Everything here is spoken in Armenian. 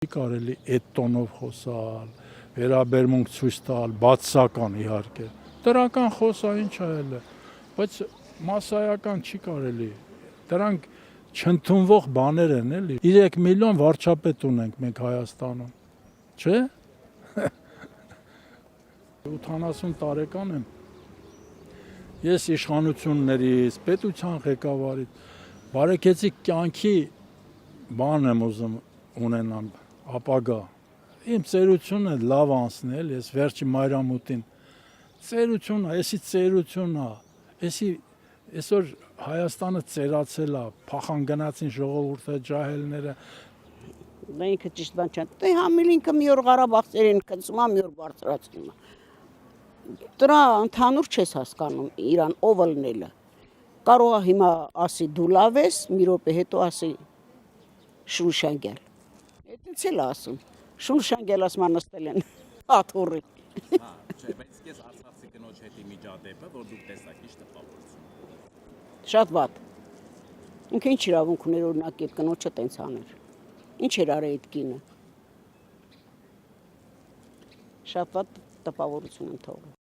Չի կարելի այդ տոնով խոսալ, վերաբերմունք ցույց տալ, բացասական իհարկե։ Դրական խոսա ինչ այլ է, բայց մասսայական չի կարելի։ Դրանք չընդունվող բաներ են էլի։ 3 միլիոն վարչապետ ունենք մենք Հայաստանում, չէ՞։ 80 տարեկան եմ։ Ես իշխանություններից, պետության ղեկավարից բարեկեցիկ կյանքի բան եմ ուզում ունենամ, ապագա։ Իմ ծերությունը լավ անցնել, ես վերջի մայրամուտին ծերությունն է, էսի ծերությունն է, էսի այսօր Հայաստանը ծերացել է, փախան գնացին ժողովուրդը, ջահելները։ Դա ինքը ճիշտ բան չէ։ Դե համիլ ինքը մի օր Ղարաբաղցերին կծում, մի օր բարձրացնում։ Դրա ընդհանուր չես հասկանում իրան ով ելնելը։ Կարող է հիմա ասի դու լավ ես, մի րոպե հետո ասի շուշանգել։ Այդպես էլ ասում։ Շուշանգել ասման նստել են աթոռի։ Հա, չէ, բայց ես արցախցի կնոջ հետի միջադեպը, որ դուք տեսաք, ի՞նչ տպավորություն։ Շատ վատ։ Ինքը ինչ իրավունք ուներ օրինակ այդ կնոջը տենց աներ։ Ինչ էր արել այդ կինը։ Շատ վատ տպավորություն եմ թողել։